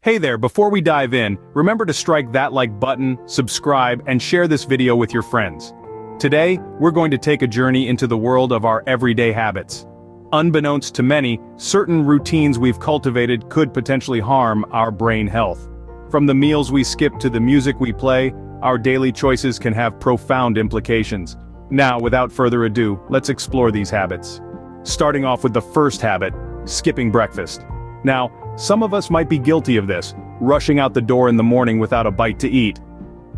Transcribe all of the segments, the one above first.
Hey there, before we dive in, remember to strike that like button, subscribe, and share this video with your friends. Today, we're going to take a journey into the world of our everyday habits. Unbeknownst to many, certain routines we've cultivated could potentially harm our brain health. From the meals we skip to the music we play, our daily choices can have profound implications. Now, without further ado, let's explore these habits. Starting off with the first habit, skipping breakfast. Now, some of us might be guilty of this, rushing out the door in the morning without a bite to eat.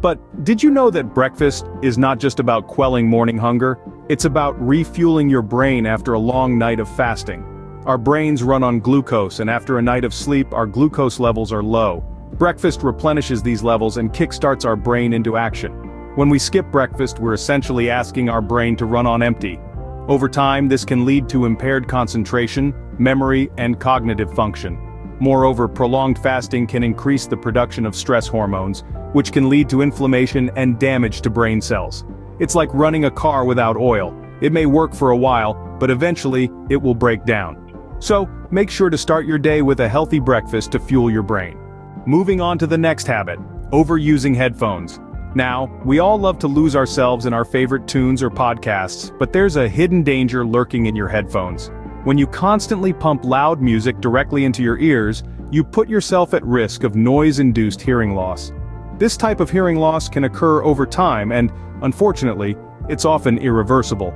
But did you know that breakfast is not just about quelling morning hunger? It's about refueling your brain after a long night of fasting. Our brains run on glucose, and after a night of sleep, our glucose levels are low. Breakfast replenishes these levels and kickstarts our brain into action. When we skip breakfast, we're essentially asking our brain to run on empty. Over time, this can lead to impaired concentration, memory, and cognitive function. Moreover, prolonged fasting can increase the production of stress hormones, which can lead to inflammation and damage to brain cells. It's like running a car without oil. It may work for a while, but eventually, it will break down. So, make sure to start your day with a healthy breakfast to fuel your brain. Moving on to the next habit, overusing headphones. Now, we all love to lose ourselves in our favorite tunes or podcasts, but there's a hidden danger lurking in your headphones. When you constantly pump loud music directly into your ears, you put yourself at risk of noise-induced hearing loss. This type of hearing loss can occur over time and, unfortunately, it's often irreversible.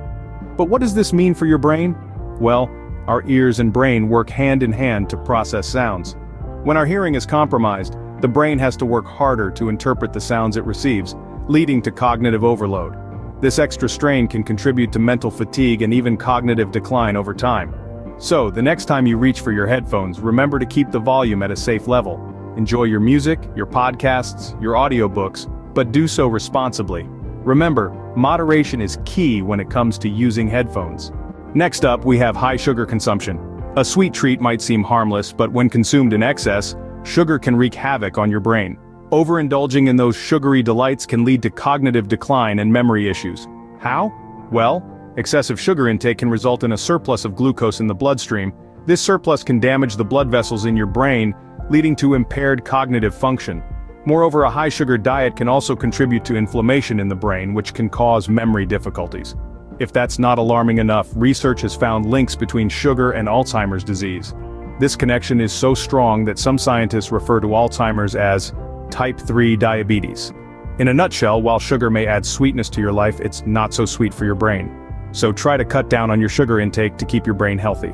But what does this mean for your brain? Well, our ears and brain work hand in hand to process sounds. When our hearing is compromised, the brain has to work harder to interpret the sounds it receives, leading to cognitive overload. This extra strain can contribute to mental fatigue and even cognitive decline over time. So, the next time you reach for your headphones, remember to keep the volume at a safe level. Enjoy your music, your podcasts, your audiobooks, but do so responsibly. Remember, moderation is key when it comes to using headphones. Next up, we have high sugar consumption. A sweet treat might seem harmless, but when consumed in excess, sugar can wreak havoc on your brain. Overindulging in those sugary delights can lead to cognitive decline and memory issues. How? Well, excessive sugar intake can result in a surplus of glucose in the bloodstream. This surplus can damage the blood vessels in your brain, leading to impaired cognitive function. Moreover, a high-sugar diet can also contribute to inflammation in the brain, which can cause memory difficulties. If that's not alarming enough, research has found links between sugar and Alzheimer's disease. This connection is so strong that some scientists refer to Alzheimer's as type 3 diabetes. In a nutshell, while sugar may add sweetness to your life, it's not so sweet for your brain. So try to cut down on your sugar intake to keep your brain healthy.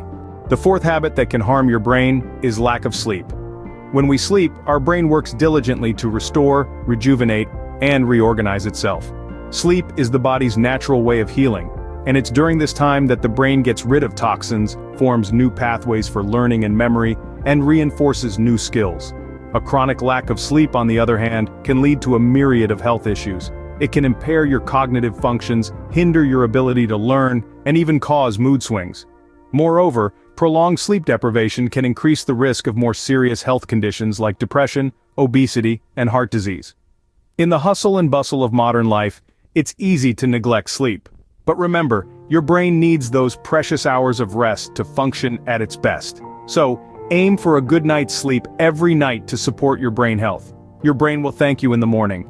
The fourth habit that can harm your brain is lack of sleep. When we sleep, our brain works diligently to restore, rejuvenate, and reorganize itself. Sleep is the body's natural way of healing, and it's during this time that the brain gets rid of toxins, forms new pathways for learning and memory, and reinforces new skills. A chronic lack of sleep, on the other hand, can lead to a myriad of health issues. It can impair your cognitive functions, hinder your ability to learn, and even cause mood swings. Moreover, prolonged sleep deprivation can increase the risk of more serious health conditions like depression, obesity, and heart disease. In the hustle and bustle of modern life, it's easy to neglect sleep. But remember, your brain needs those precious hours of rest to function at its best. So, aim for a good night's sleep every night to support your brain health. Your brain will thank you in the morning.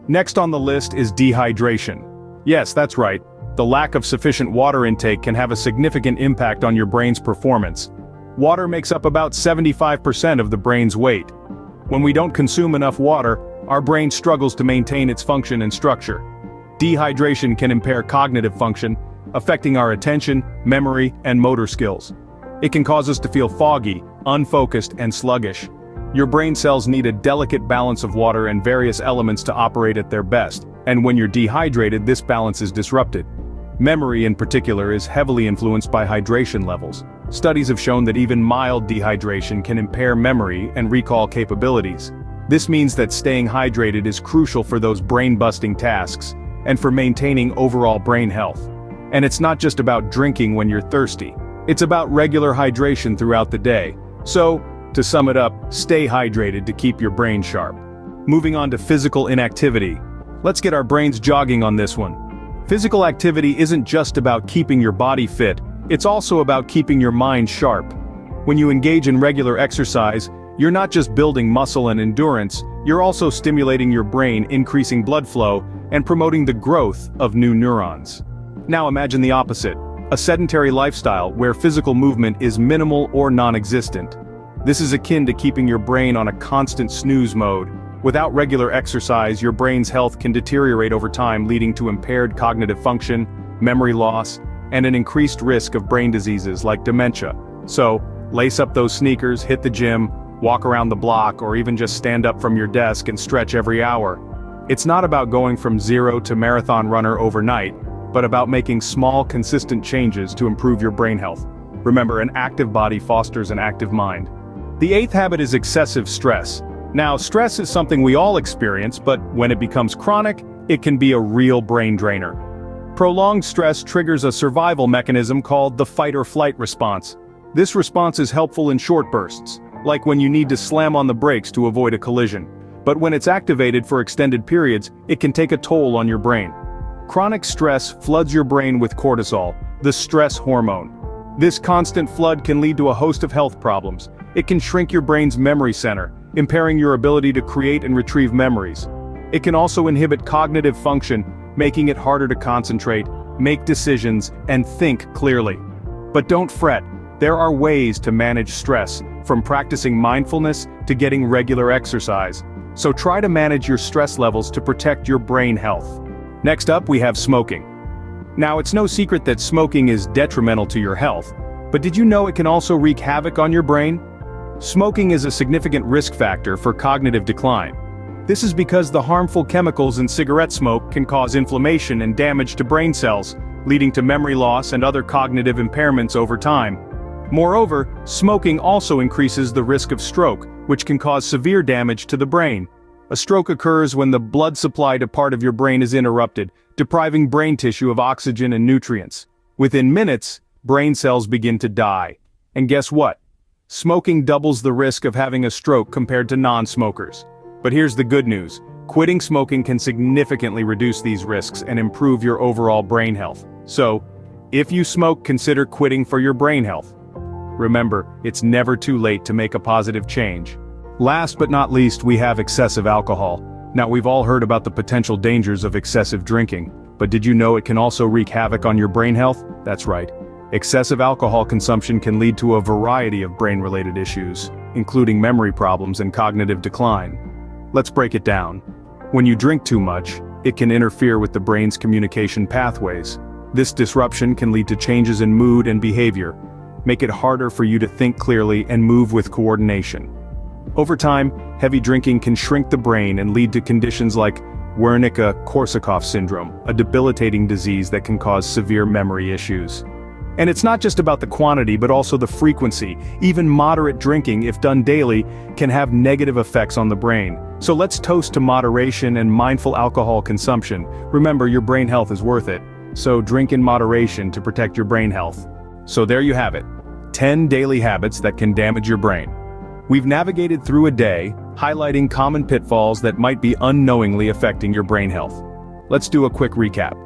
Next on the list is dehydration. Yes, that's right. The lack of sufficient water intake can have a significant impact on your brain's performance. Water makes up about 75% of the brain's weight. When we don't consume enough water, our brain struggles to maintain its function and structure. Dehydration can impair cognitive function, affecting our attention, memory, and motor skills. It can cause us to feel foggy, unfocused, and sluggish. Your brain cells need a delicate balance of water and various elements to operate at their best, and when you're dehydrated, this balance is disrupted. Memory in particular is heavily influenced by hydration levels. Studies have shown that even mild dehydration can impair memory and recall capabilities. This means that staying hydrated is crucial for those brain-busting tasks, and for maintaining overall brain health. And it's not just about drinking when you're thirsty. It's about regular hydration throughout the day. So, to sum it up, stay hydrated to keep your brain sharp. Moving on to physical inactivity. Let's get our brains jogging on this one. Physical activity isn't just about keeping your body fit, it's also about keeping your mind sharp. When you engage in regular exercise, You're not just building muscle and endurance, you're also stimulating your brain, increasing blood flow, and promoting the growth of new neurons. Now imagine the opposite, a sedentary lifestyle where physical movement is minimal or non-existent. This is akin to keeping your brain on a constant snooze mode. Without regular exercise, your brain's health can deteriorate over time, leading to impaired cognitive function, memory loss, and an increased risk of brain diseases like dementia. So, lace up those sneakers, hit the gym, walk around the block, or even just stand up from your desk and stretch every hour. It's not about going from zero to marathon runner overnight, but about making small, consistent changes to improve your brain health. Remember, an active body fosters an active mind. The 8th habit is excessive stress. Now, stress is something we all experience, but when it becomes chronic, it can be a real brain drainer. Prolonged stress triggers a survival mechanism called the fight or flight response. This response is helpful in short bursts, like when you need to slam on the brakes to avoid a collision. But when it's activated for extended periods, it can take a toll on your brain. Chronic stress floods your brain with cortisol, the stress hormone. This constant flood can lead to a host of health problems. It can shrink your brain's memory center, impairing your ability to create and retrieve memories. It can also inhibit cognitive function, making it harder to concentrate, make decisions, and think clearly. But don't fret, there are ways to manage stress, from practicing mindfulness to getting regular exercise. So try to manage your stress levels to protect your brain health. Next up, we have smoking. Now, it's no secret that smoking is detrimental to your health, but did you know it can also wreak havoc on your brain? Smoking is a significant risk factor for cognitive decline. This is because the harmful chemicals in cigarette smoke can cause inflammation and damage to brain cells, leading to memory loss and other cognitive impairments over time. Moreover, smoking also increases the risk of stroke, which can cause severe damage to the brain. A stroke occurs when the blood supply to part of your brain is interrupted, depriving brain tissue of oxygen and nutrients. Within minutes, brain cells begin to die. And guess what? Smoking doubles the risk of having a stroke compared to non-smokers. But here's the good news. Quitting smoking can significantly reduce these risks and improve your overall brain health. So, if you smoke, consider quitting for your brain health. Remember, it's never too late to make a positive change. Last but not least, we have excessive alcohol. Now, we've all heard about the potential dangers of excessive drinking, but did you know it can also wreak havoc on your brain health? That's right. Excessive alcohol consumption can lead to a variety of brain-related issues, including memory problems and cognitive decline. Let's break it down. When you drink too much, it can interfere with the brain's communication pathways. This disruption can lead to changes in mood and behavior, make it harder for you to think clearly and move with coordination. Over time, heavy drinking can shrink the brain and lead to conditions like Wernicke-Korsakoff syndrome, a debilitating disease that can cause severe memory issues. And it's not just about the quantity but also the frequency. Even moderate drinking, if done daily, can have negative effects on the brain. So let's toast to moderation and mindful alcohol consumption. Remember, your brain health is worth it. So drink in moderation to protect your brain health. So there you have it. 10 daily habits that can damage your brain. We've navigated through a day, highlighting common pitfalls that might be unknowingly affecting your brain health. Let's do a quick recap.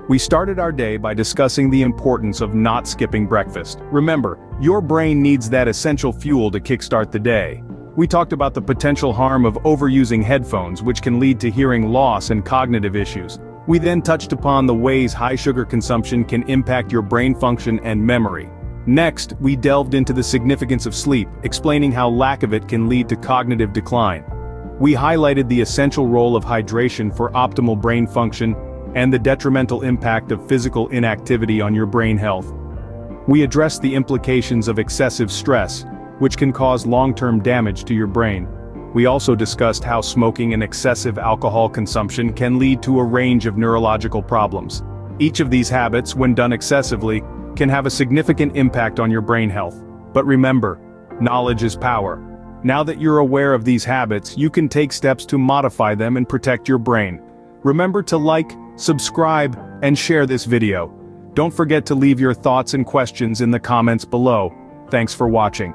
We started our day by discussing the importance of not skipping breakfast. Remember, your brain needs that essential fuel to kickstart the day. We talked about the potential harm of overusing headphones, which can lead to hearing loss and cognitive issues. We then touched upon the ways high sugar consumption can impact your brain function and memory. Next, we delved into the significance of sleep, explaining how lack of it can lead to cognitive decline. We highlighted the essential role of hydration for optimal brain function and the detrimental impact of physical inactivity on your brain health. We addressed the implications of excessive stress, which can cause long-term damage to your brain. We also discussed how smoking and excessive alcohol consumption can lead to a range of neurological problems. Each of these habits, when done excessively, can have a significant impact on your brain health. But remember, knowledge is power. Now that you're aware of these habits, you can take steps to modify them and protect your brain. Remember to like, subscribe, and share this video. Don't forget to leave your thoughts and questions in the comments below. Thanks for watching.